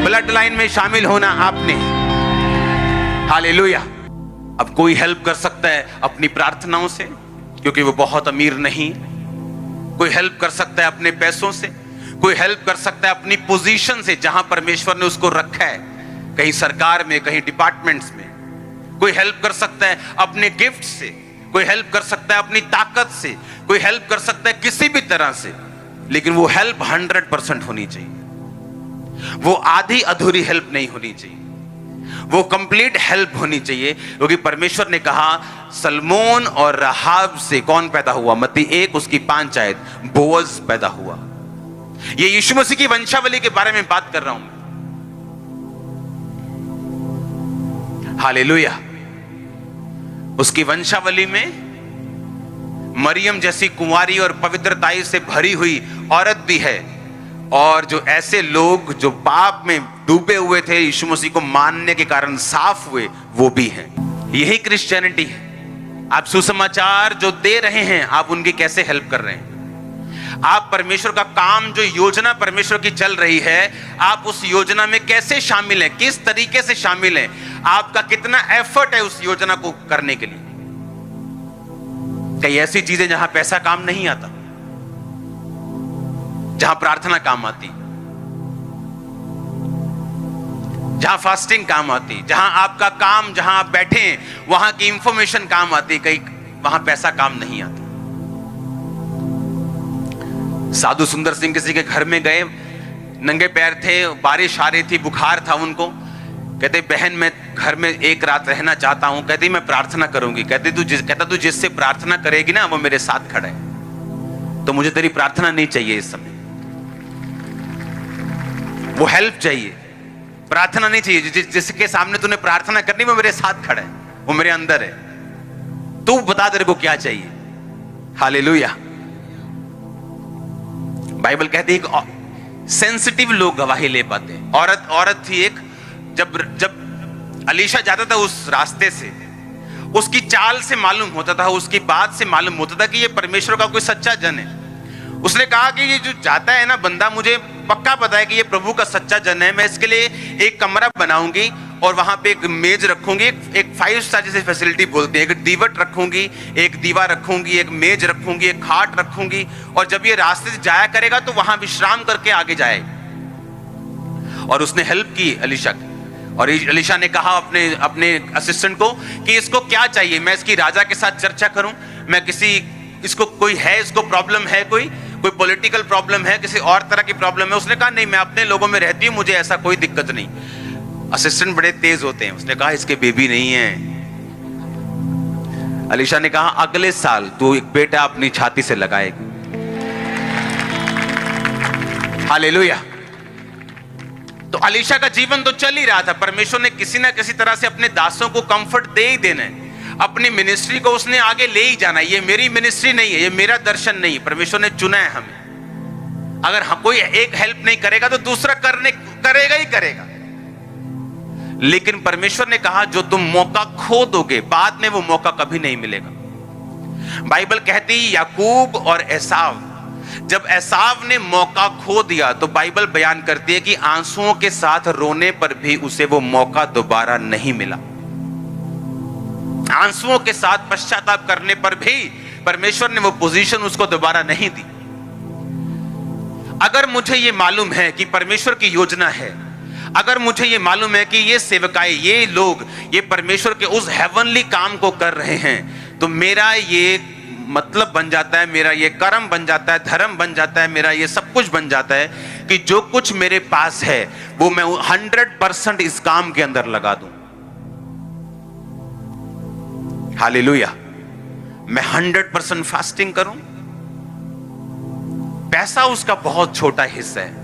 ब्लड लाइन में शामिल होना आपने। हालेलुया। अब कोई हेल्प कर सकता है अपनी प्रार्थनाओं से, क्योंकि वो बहुत अमीर नहीं। कोई हेल्प कर सकता है अपने पैसों से, कोई हेल्प कर सकता है अपनी पोजीशन से, जहां परमेश्वर ने उसको रखा है, कहीं सरकार में, कहीं डिपार्टमेंट्स में। कोई हेल्प कर सकता है अपने गिफ्ट से, कोई हेल्प कर सकता है अपनी ताकत से, कोई हेल्प कर सकता है किसी भी तरह से। लेकिन वो हेल्प 100% होनी चाहिए। वो आधी अधूरी हेल्प नहीं होनी चाहिए, वो कंप्लीट हेल्प होनी चाहिए। क्योंकि परमेश्वर ने कहा, सलमोन और राहाब से कौन पैदा हुआ? मत्ती 1 उसकी 5 आयत, बोअज पैदा हुआ। ये यीशु मसीह की वंशावली के बारे में बात कर रहा हूं मैं। हालेलुया। उसकी वंशावली में मरियम जैसी कुंवारी और पवित्रताई से भरी हुई औरत भी है, और जो ऐसे लोग जो पाप में डूबे हुए थे, यीशु मसीह को मानने के कारण साफ हुए, वो भी हैं। यही क्रिश्चियनिटी है। आप सुसमाचार जो दे रहे हैं, आप उनकी कैसे हेल्प कर रहे हैं? आप परमेश्वर का काम, जो योजना परमेश्वर की चल रही है, आप उस योजना में कैसे शामिल हैं, किस तरीके से शामिल हैं? आपका कितना एफर्ट है उस योजना को करने के लिए? कई ऐसी चीजें जहां पैसा काम नहीं आता, जहां प्रार्थना काम आती, जहां फास्टिंग काम आती, जहां आपका काम, जहां आप बैठे हैं वहां की इंफॉर्मेशन काम आती, कहीं वहां पैसा काम नहीं आता। साधु सुंदर सिंह किसी के घर में गए, नंगे पैर थे, बारिश आ रही थी, बुखार था उनको। कहते, बहन मैं घर में एक रात रहना चाहता हूं। कहती, मैं प्रार्थना करूंगी। कहता तू जिससे प्रार्थना करेगी ना, वो मेरे साथ खड़ा है, तो मुझे तेरी प्रार्थना नहीं चाहिए इस समय। वो हेल्प चाहिए, प्रार्थना नहीं चाहिए। जिसके सामने तूने प्रार्थना करनी, वो मेरे साथ खड़ा है, वो मेरे अंदर है। तू बता तेरे को क्या चाहिए। हालेलुया। बाइबल कहती है कि सेंसिटिव लोग गवाही ले पाते हैं। औरत थी एक, जब अलीशा जाता था उस रास्ते से, उसकी चाल से मालूम होता था, उसकी बात से मालूम होता था कि ये परमेश्वर का कोई सच्चा जन है। उसने कहा कि ये जो जाता है ना बंदा, मुझे पक्का पता है कि ये प्रभु का सच्चा जन है। मैं इसके लिए एक कमरा बनाऊंगी और वहां पे एक मेज रखूंगी, एक 5 स्टार जैसे फैसिलिटी बोलते हैं, एक दीवट रखूंगी, एक दीवा रखूंगी, एक मेज रखूंगी, एक खाट रखूंगी, और जब ये रास्ते से जाया करेगा तो वहां विश्राम करके आगे जाए। और उसने हेल्प की अलीशा की, और अलीशा ने कहा अपने असिस्टेंट को कि इसको क्या चाहिए, मैं इसकी राजा के साथ चर्चा करूं, मैं इसको कोई है, इसको प्रॉब्लम है, कोई पॉलिटिकल प्रॉब्लम है, किसी और तरह की प्रॉब्लम है। उसने कहा नहीं, मैं अपने लोगों में रहती हूं, मुझे ऐसा कोई दिक्कत नहीं। असिस्टेंट बड़े तेज होते हैं, उसने कहा इसके बेबी नहीं है। अलीशा ने कहा अगले साल तू एक बेटा अपनी छाती से लगाएगी। हालेलुया। तो अलीशा का जीवन तो चल ही रहा था। परमेश्वर ने किसी ना किसी तरह से अपने दासों को कंफर्ट दे ही देना है, अपनी मिनिस्ट्री को उसने आगे ले ही जाना है। ये मेरी मिनिस्ट्री नहीं है, ये मेरा दर्शन नहीं है, परमेश्वर ने चुना है हमें। अगर कोई एक हेल्प नहीं करेगा तो दूसरा करेगा ही करेगा। लेकिन परमेश्वर ने कहा जो तुम मौका खो दोगे, बाद में वो मौका कभी नहीं मिलेगा। बाइबल कहती है याकूब और एसाव, जब एसाव ने मौका खो दिया तो बाइबल बयान करती है कि आंसुओं के साथ रोने पर भी उसे वो मौका दोबारा नहीं मिला। आंसुओं के साथ पश्चाताप करने पर भी परमेश्वर ने वो पोजीशन उसको दोबारा नहीं दी। अगर मुझे ये मालूम है कि परमेश्वर की योजना है, अगर मुझे ये मालूम है कि ये सेवकाई, ये लोग, ये परमेश्वर के उस हेवनली काम को कर रहे हैं, तो मेरा ये मतलब बन जाता है, मेरा ये कर्म बन जाता है, धर्म बन जाता है, मेरा ये सब कुछ बन जाता है कि जो कुछ मेरे पास है वो मैं 100% इस काम के अंदर लगा दूं। हालेलुया। मैं 100% फास्टिंग करूं, पैसा उसका बहुत छोटा हिस्सा है।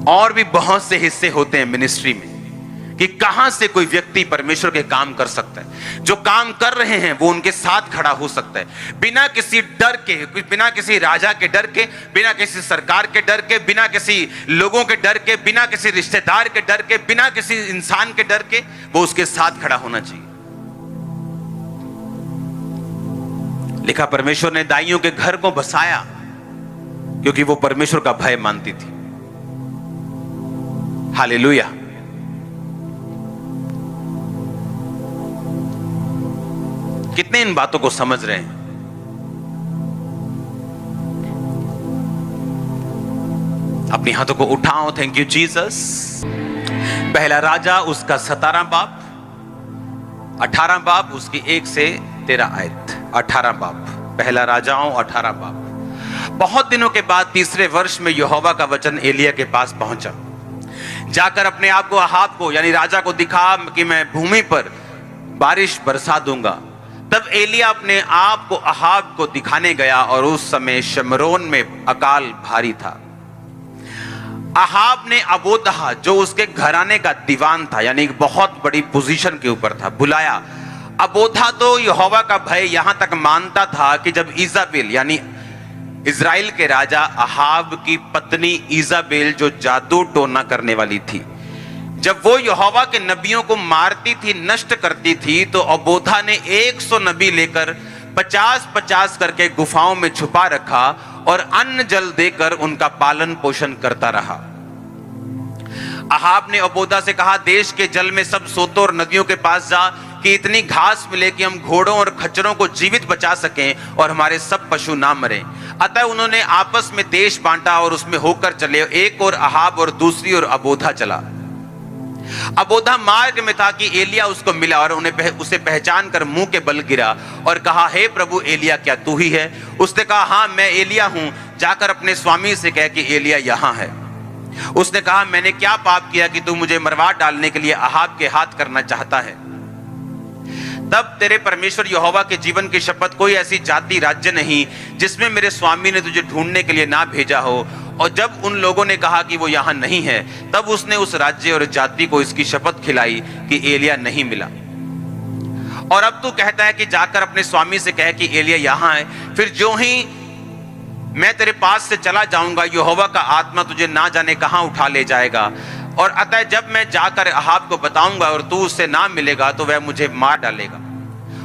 और भी बहुत से हिस्से होते हैं मिनिस्ट्री में कि कहां से कोई व्यक्ति परमेश्वर के काम कर सकता है। जो काम कर रहे हैं वो उनके साथ खड़ा हो सकता है, बिना किसी डर के, बिना किसी राजा के डर के, बिना किसी सरकार के डर के, बिना किसी लोगों के डर के, बिना किसी रिश्तेदार के डर के, बिना किसी इंसान के डर के, वो उसके साथ खड़ा होना चाहिए। लिखा, परमेश्वर ने दाइयों के घर को बसाया क्योंकि वो परमेश्वर का भय मानती थी। हालेलुया। कितने इन बातों को समझ रहे हैं? अपनी हाथों को उठाओ। Thank you Jesus. पहला राजा उसका 17 बाब, 18 बाब उसकी 1 से 13 आयत। 18 बाब, पहला राजाओं 18 बाब। बहुत दिनों के बाद तीसरे वर्ष में यहोवा का वचन एलिया के पास पहुंचा। जाकर अपने आप को अहाब को यानी राजा को दिखा कि मैं भूमि पर बारिश बरसा दूंगा। तब एलिया अपने आप को अहाब को दिखाने गया और उस समय शमरोन में अकाल भारी था। अहाब ने अबोदह जो उसके घराने का दीवान था यानी एक बहुत बड़ी पोजीशन के ऊपर था, बुलाया। अबोधा तो यहोवा का भय यहां तक मानता था कि जब इजाबेल यानी इजराइल के राजा अहाब की पत्नी इजाबेल जो जादू टोना करने वाली थी, जब वो यहोवा के नबियों को मारती थी, नष्ट करती थी, तो अबोधा ने 100 नबी लेकर 50-50 करके गुफाओं में छुपा रखा और अन्न जल देकर उनका पालन पोषण करता रहा। अहाब ने अबोधा से कहा, देश के जल में सब सोतों और नदियों के पास जा कि इतनी घास मिले कि हम घोड़ों और खच्चरों को जीवित बचा सकें और हमारे सब पशु ना मरें। अतः उन्होंने आपस में देश बांटा और उसमें होकर चले, एक और अहाब और दूसरी ओर अबोधा चला। अबोधा मार्ग में था कि एलिया उसको मिला और उसे पहचान कर मुंह के बल गिरा और कहा, हे प्रभु एलिया, क्या तू ही है? उसने कहा, हाँ मैं एलिया हूं, जाकर अपने स्वामी से कह कि एलिया यहां है। उसने कहा, मैंने क्या पाप किया कि तू मुझे मरवा डालने के लिए अहाब के हाथ करना चाहता है? तब तेरे परमेश्वर यहोवा के जीवन की शपथ, कोई ऐसी जाति राज्य नहीं जिसमें मेरे स्वामी ने तुझे ढूंढने के लिए ना भेजा हो। और जब उन लोगों ने कहा कि वो यहां नहीं है, तब उसने उस राज्य और जाति को इसकी शपथ खिलाई कि एलिया नहीं मिला। और अब तू कहता है कि जाकर अपने स्वामी से कह कि एलिया यहां है। फिर जो ही मैं तेरे पास से चला जाऊंगा, यहोवा का आत्मा तुझे ना जाने कहां उठा ले जाएगा। और अतः जब मैं जाकर अहाब को बताऊंगा और तू उससे ना मिलेगा, तो वह मुझे मार डालेगा।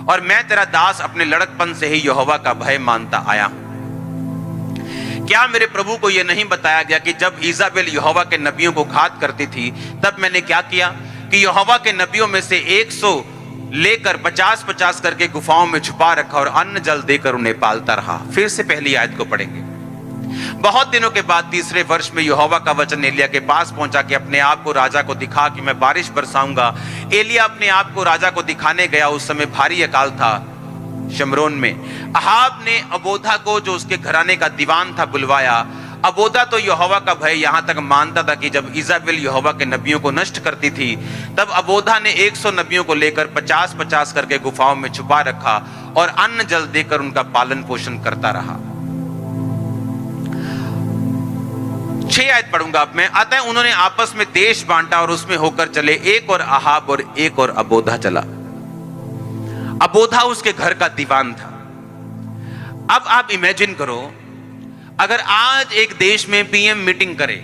और मैं तेरा दास अपने लड़कपन से ही यहोवा का भय मानता आया हूं। क्या मेरे प्रभु को यह नहीं बताया गया कि जब इजाबेल यहोवा के नबियों को घात करती थी, तब मैंने क्या किया कि यहोवा के नबियों में से 100 लेकर 50-50 करके गुफाओं में छुपा रखा और अन्न जल देकर उन्हें पालता रहा। फिर से पहली आयत को पढ़ेंगे। बहुत दिनों के बाद तीसरे वर्ष में यहोवा का वचन एलिया के पास पहुंचा कि अपने आप को राजा को दिखा कि मैं बारिश बरसाऊंगा। एलिया अपने आप को राजा को दिखाने गया। उस समय भारी अकाल था शमरोन में। अहाब ने अबोधा को जो उसके घराने का दीवान था बुलवाया। अबोधा तो यहोवा का भय यहां तक मानता था कि जब इजाबेल यहोवा के नबियों को नष्ट करती थी, तब अबोधा ने 100 नबियों को लेकर 50-50 करके गुफाओं में छुपा रखा और अन्न जल देकर उनका पालन पोषण करता रहा। 6 आयत पढ़ूंगा अब मैं। अतः उन्होंने आपस में देश बांटा और उसमें होकर चले, एक और अहाब और एक और अबोधा चला। अबोधा उसके घर का दीवान था। अब आप इमेजिन करो, अगर आज एक देश में पीएम मीटिंग करे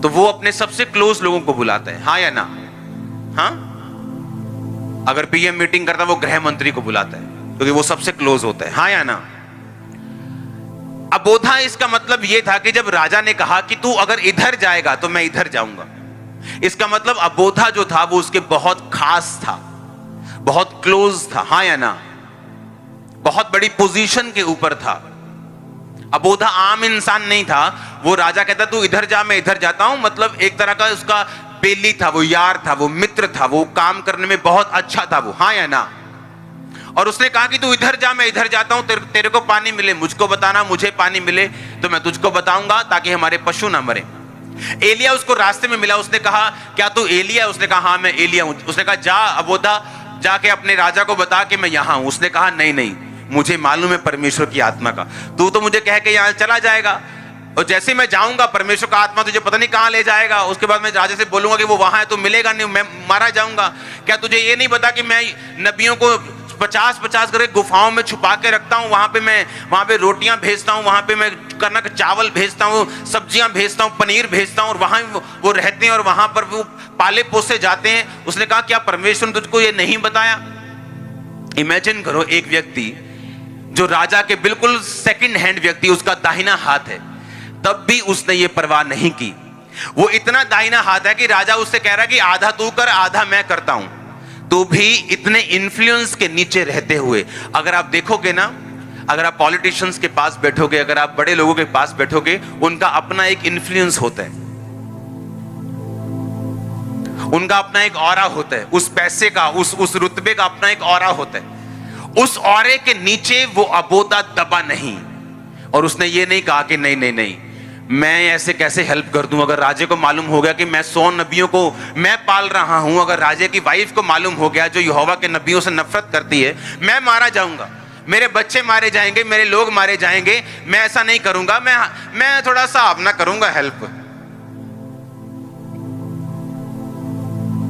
तो वो अपने सबसे क्लोज लोगों को बुलाता है, हाँ या ना? हाँ, अगर पीएम मीटिंग करता है वो गृह मंत्री को बुलाता है क्योंकि वो सबसे क्लोज होता है, हाँ या ना? अबोधा इसका मतलब यह था कि जब राजा ने कहा कि तू अगर इधर जाएगा तो मैं इधर जाऊंगा, इसका मतलब अबोधा जो था वो उसके बहुत खास था, बहुत क्लोज था, हाँ या ना? बहुत बड़ी पोजीशन के ऊपर था। अबोधा आम इंसान नहीं था। वो राजा कहता तू इधर जा, मैं इधर जाता हूं, मतलब एक तरह का उसका बेली था, वो यार था, वो मित्र था, वो काम करने में बहुत अच्छा था वो, हाँ या ना? और उसने कहा कि तू इधर जा, मैं इधर जाता हूं, तेरे को पानी मिले मुझको बताना, मुझे पानी मिले तो मैं तुझको बताऊंगा ताकि हमारे पशु ना मरे। एलिया उसको रास्ते में मिला। उसने कहा क्या तू एलिया है? उसने कहा हाँ मैं एलिया हूं। उसने कहा जा अबोधा, जाके अपने राजा को बता कि मैं यहां हूं। उसने कहा नहीं नहीं, मुझे मालूम है परमेश्वर की आत्मा का, तू तो मुझे कह के यहां चला जाएगा। और जैसे मैं जाऊंगा परमेश्वर का आत्मा तुझे पता नहीं कहां ले जाएगा। उसके बाद मैं राजा से बोलूंगा कि वो वहां है तो मिलेगा नहीं, मैं मारा जाऊंगा। क्या तुझे ये नहीं पता कि मैं नबियों को 50-50 करके गुफाओं में छुपा के रखता हूँ, वहां पे रोटियां भेजता हूँ, वहां पे मैं कनक चावल भेजता हूँ, सब्जियां भेजता हूँ, पनीर भेजता हूँ, और वहां वो रहते हैं और वहां पर वो पाले पोसे जाते हैं। उसने कहा क्या परमेश्वर ने तुझको ये नहीं बताया? इमेजिन करो, एक व्यक्ति जो राजा के बिल्कुल सेकंड हैंड व्यक्ति, उसका दाहिना हाथ है, तब भी उसने ये परवाह नहीं की। वो इतना दाहिना हाथ है कि राजा उससे कह रहा है कि आधा तू कर आधा मैं करता हूं, तो भी इतने इन्फ्लुएंस के नीचे रहते हुए, अगर आप देखोगे ना, अगर आप पॉलिटिशियंस के पास बैठोगे, अगर आप बड़े लोगों के पास बैठोगे, उनका अपना एक इन्फ्लुएंस होता है, उनका अपना एक ऑरा होता है, उस पैसे का, उस रुतबे का अपना एक ऑरा होता है। उस ऑरे के नीचे वो अबोधा दबा नहीं। और उसने ये नहीं कहा कि नहीं नहीं नहीं, मैं ऐसे कैसे हेल्प कर दूं। अगर राजे को मालूम हो गया कि मैं 100 नबियों को मैं पाल रहा हूं, अगर राजे की वाइफ को मालूम हो गया जो यहोवा के नबियों से नफरत करती है, मैं मारा जाऊंगा, मेरे बच्चे मारे जाएंगे, मेरे लोग मारे जाएंगे, मैं ऐसा नहीं करूंगा, मैं थोड़ा सा अपना करूंगा हेल्प।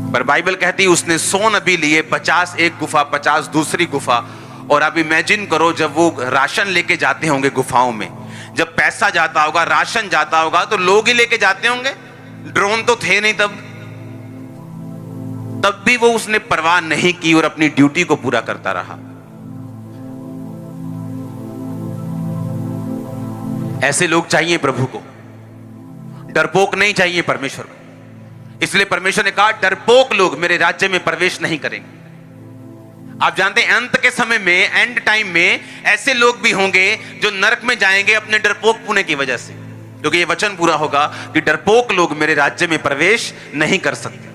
पर बाइबल कहती है उसने 100 नबी लिए, 50 एक गुफा, 50 दूसरी गुफा। और अब इमेजिन करो जब वो राशन लेके जाते होंगे गुफाओं में, जब पैसा जाता होगा, राशन जाता होगा, तो लोग ही लेके जाते होंगे, ड्रोन तो थे नहीं तब भी वो उसने परवाह नहीं की और अपनी ड्यूटी को पूरा करता रहा। ऐसे लोग चाहिए प्रभु को, डरपोक नहीं चाहिए परमेश्वर को। इसलिए परमेश्वर ने कहा डरपोक लोग मेरे राज्य में प्रवेश नहीं करेंगे। आप जानते हैं अंत के समय में, एंड टाइम में ऐसे लोग भी होंगे जो नरक में जाएंगे अपने डरपोक पुणे की वजह से, क्योंकि ये वचन पूरा होगा कि डरपोक लोग मेरे राज्य में प्रवेश नहीं कर सकते।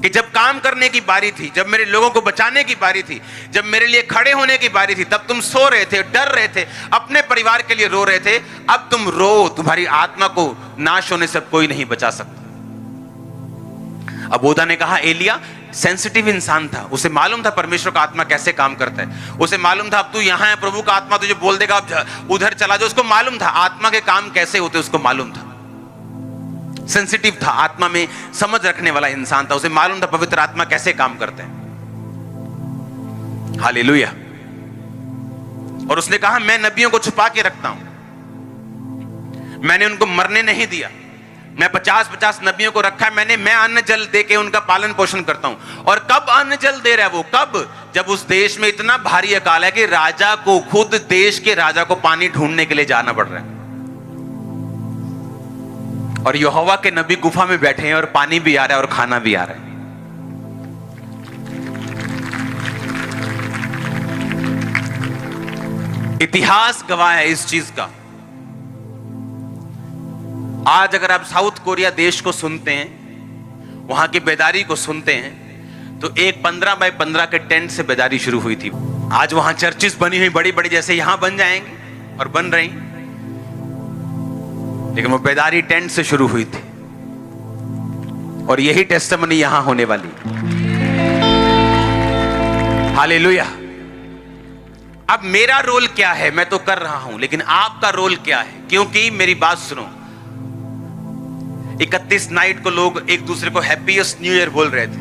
कि जब काम करने की बारी थी, जब मेरे लोगों को बचाने की बारी थी, जब मेरे लिए खड़े होने की बारी थी, तब तुम सो रहे थे, डर रहे थे, अपने परिवार के लिए रो रहे थे। अब तुम रो, तुम्हारी आत्मा को नाश होने से कोई नहीं बचा सकता। अबोधा ने कहा, एलिया सेंसिटिव इंसान था, उसे मालूम था परमेश्वर का आत्मा कैसे काम करता है, उसे मालूम था अब तू यहां है, प्रभु का आत्मा तुझे बोल देगा अब उधर चला जाओ। उसको मालूम था आत्मा के काम कैसे होते, उसको मालूम था, सेंसिटिव था, आत्मा में समझ रखने वाला इंसान था, उसे मालूम था पवित्र आत्मा कैसे काम करते हैं। हालेलुया। और उसने कहा मैं नबियों को छुपा के रखता हूं, मैंने उनको मरने नहीं दिया, मैं 50-50 नबियों को रखा है मैंने, मैं अन्न जल दे के उनका पालन पोषण करता हूं। और कब अन्न जल दे रहा है वो? कब? जब उस देश में इतना भारी अकाल है कि राजा को, खुद देश के राजा को पानी ढूंढने के लिए जाना पड़ रहा है, और यहोवा के नबी गुफा में बैठे हैं और पानी भी आ रहा है और खाना भी आ रहा है। इतिहास गवाह है इस चीज का। आज अगर आप साउथ कोरिया देश को सुनते हैं, वहां की बेदारी को सुनते हैं, तो एक 15 बाय 15 के टेंट से बेदारी शुरू हुई थी। आज वहां चर्चेस बनी हुई बड़ी बड़ी, जैसे यहां बन जाएंगे और बन रही, लेकिन वो बेदारी टेंट से शुरू हुई थी। और यही टेस्टिमनी यहां होने वाली। हालेलुया। अब मेरा रोल क्या है? मैं तो कर रहा हूं, लेकिन आपका रोल क्या है? क्योंकि मेरी बात सुनो, 31 नाइट को लोग एक दूसरे को हैप्पीएस्ट न्यू ईयर बोल रहे थे,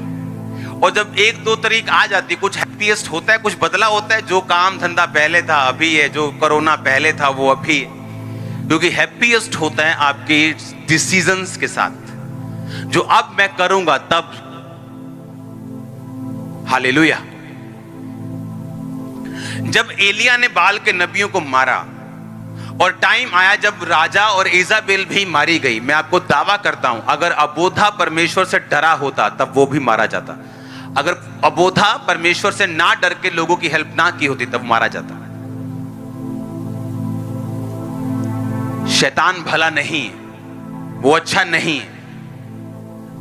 और जब 1-2 तारीख आ जाती, कुछ हैप्पीएस्ट होता है, कुछ बदला होता है। जो काम धंधा पहले था अभी है, जो कोरोना पहले था वो अभी है, क्योंकि हैप्पीएस्ट होता है आपके डिसीजंस के साथ, जो अब मैं करूंगा तब। हालेलुया। जब एलिया ने बाल के नबियों को मारा और टाइम आया जब राजा और इजाबेल भी मारी गई, मैं आपको दावा करता हूं अगर अबोधा परमेश्वर से डरा होता तब वो भी मारा जाता। अगर अबोधा परमेश्वर से ना डर के लोगों की हेल्प ना की होती तब मारा जाता। शैतान भला नहीं है, वो अच्छा नहीं है।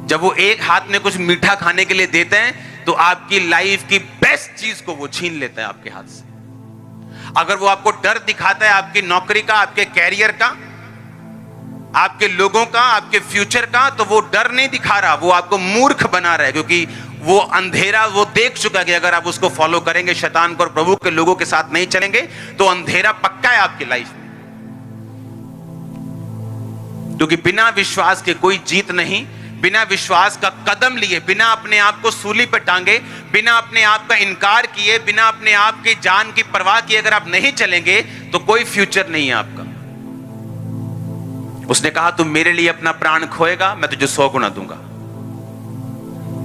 जब वो एक हाथ में कुछ मीठा खाने के लिए देते हैं तो आपकी लाइफ की बेस्ट चीज को वो छीन लेता है आपके हाथ से। अगर वो आपको डर दिखाता है आपकी नौकरी का, आपके कैरियर का, आपके लोगों का, आपके फ्यूचर का, तो वो डर नहीं दिखा रहा, वो आपको मूर्ख बना रहा है, क्योंकि वो अंधेरा वो देख चुका कि अगर आप उसको फॉलो करेंगे, शैतान को और प्रभु के लोगों के साथ नहीं चलेंगे, तो अंधेरा पक्का है आपकी लाइफ में। क्योंकि बिना विश्वास के कोई जीत नहीं। बिना विश्वास का कदम लिए, बिना अपने आप को सूली पर टांगे, बिना अपने आप का इनकार किए, बिना अपने आप की जान की परवाह किए अगर आप नहीं चलेंगे तो कोई फ्यूचर नहीं है आपका। उसने कहा तुम मेरे लिए अपना प्राण खोएगा, मैं तुझे 100 गुना दूंगा।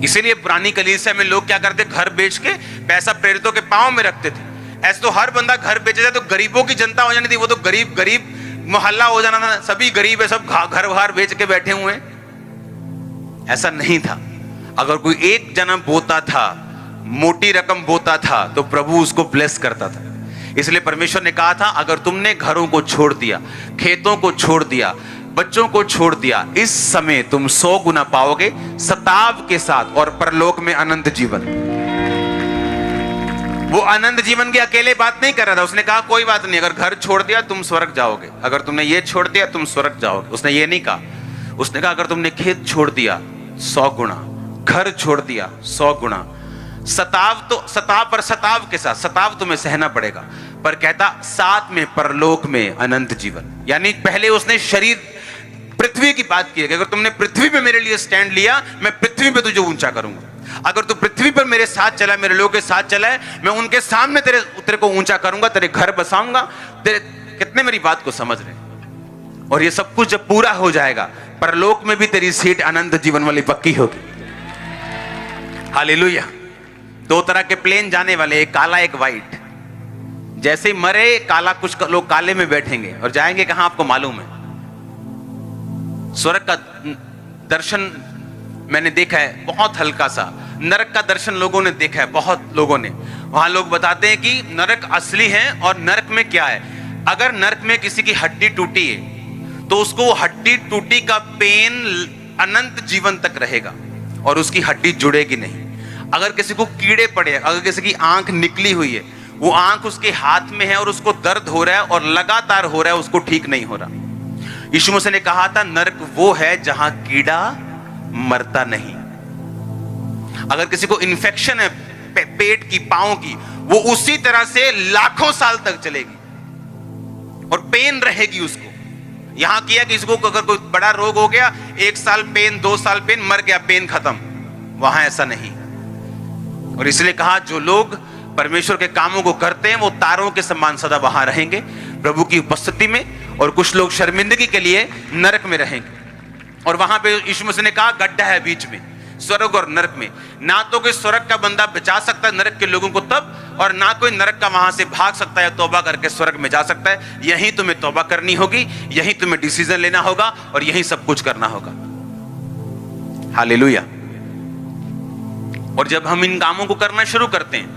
इसीलिए पुरानी कलीसिया में लोग क्या करते, घर बेच के पैसा प्रेरितों के पांव में रखते थे। ऐसे तो हर बंदा घर बेचे जाए तो गरीबों की जनता हो जानी थी, वो तो गरीब गरीब मोहल्ला हो जाना था, सभी गरीब है, सब घर बार बेच के बैठे हुए हैं। ऐसा नहीं था। अगर कोई एक जन्म बोता था, मोटी रकम बोता था, तो प्रभु उसको ब्लेस करता था। इसलिए परमेश्वर ने कहा था अगर तुमने घरों को छोड़ दिया, खेतों को छोड़ दिया, बच्चों को छोड़ दिया, इस समय तुम 100 गुना पाओगे सताव के साथ और परलोक में अनंत जीवन। वो अनंत जीवन की अकेले बात नहीं कर रहा था। उसने कहा कोई बात नहीं, अगर घर छोड़ दिया तुम स्वर्ग जाओगे, अगर तुमने ये छोड़ दिया तुम स्वर्ग जाओगे। उसने ये नहीं कहा। उसने कहा अगर तुमने खेत छोड़ दिया 100 गुना, घर छोड़ दिया 100 गुना। सताव तो सताव पर सताव के साथ, सताव तुम्हें सहना पड़ेगा, पर कहता साथ में परलोक में अनंत जीवन। यानी पहले उसने शरीर पृथ्वी की बात की है कि अगर तुमने पृथ्वी पे मेरे लिए स्टैंड लिया, मैं पृथ्वी पे तुझे ऊंचा करूंगा। अगर तू पृथ्वी पर मेरे साथ चला, मेरे लोगों के साथ चला है, मैं उनके सामने तेरे को ऊंचा करूंगा, तेरे घर बसाऊंगा। तेरे कितने मेरी बात को समझ रहे हैं? और ये सब कुछ जब पूरा हो जाएगा, परलोक में भी तेरी सीट अनंत जीवन वाली पक्की होगी। हालेलुया। 2 तरह के प्लेन जाने वाले, एक काला एक व्हाइट। जैसे मरे काला, कुछ लोग काले में बैठेंगे और जाएंगे कहां आपको मालूम है? स्वर्ग का दर्शन मैंने देखा है बहुत हल्का सा, नरक का दर्शन लोगों ने देखा है बहुत लोगों ने। वहां लोग बताते हैं कि नरक असली है और नरक में क्या है। अगर नरक में किसी की हड्डी टूटी है तो उसको हड्डी टूटी का पेन अनंत जीवन तक रहेगा और उसकी हड्डी जुड़ेगी नहीं। अगर किसी को कीड़े पड़े, अगर किसी की आंख निकली हुई है, वो आंख उसके हाथ में है और उसको दर्द हो रहा है और लगातार हो रहा है, उसको ठीक नहीं हो रहा। यीशु मसीह ने कहा था नरक वो है जहां कीड़ा मरता नहीं। अगर किसी को इन्फेक्शन है पेट की, पांव की, वो उसी तरह से लाखों साल तक चलेगी और पेन रहेगी उसको। यहां किया कि इसको अगर कोई बड़ा रोग हो गया, 1 साल पेन, 2 साल पेन, मर गया, पेन खत्म। वहां ऐसा नहीं। और इसलिए कहा जो लोग परमेश्वर के कामों को करते हैं वो तारों के समान सदा वहां रहेंगे प्रभु की उपस्थिति में, और कुछ लोग शर्मिंदगी के लिए नरक में रहेंगे। और वहां पे यीशु मसीह ने कहा गड्ढा है बीच में, स्वर्ग और नरक में। ना तो कोई स्वर्ग का बंदा बचा सकता है नरक के लोगों को तब, और ना कोई नरक का वहां से भाग सकता है, तौबा करके स्वर्ग में जा सकता है। यहीं तुम्हें तौबा करनी होगी, यहीं तुम्हें डिसीजन लेना होगा और यहीं सब कुछ करना होगा। हालेलुया। और जब हम इन कामों को करना शुरू करते हैं,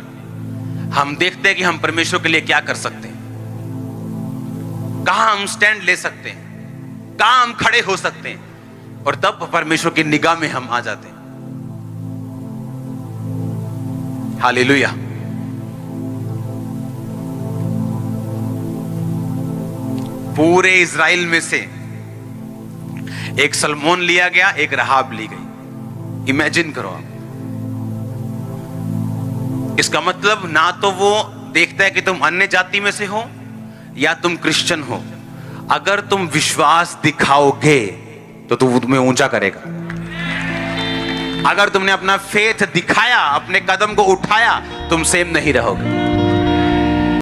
हम देखते हैं कि हम परमेश्वर के लिए क्या कर सकते हैं, कहां हम स्टैंड ले सकते हैं, कहां हम खड़े हो सकते हैं, और तब परमेश्वर की निगाह में हम आ जाते हैं। हालेलुया। पूरे इज़राइल में से एक सलमोन लिया गया, एक रहाब ली गई। इमेजिन करो आप। इसका मतलब ना तो वो देखता है कि तुम अन्य जाति में से हो या तुम क्रिश्चियन हो। अगर तुम विश्वास दिखाओगे तो तू तुम्हें ऊंचा करेगा। अगर तुमने अपना फेथ दिखाया, अपने कदम को उठाया, तुम सेम नहीं रहोगे।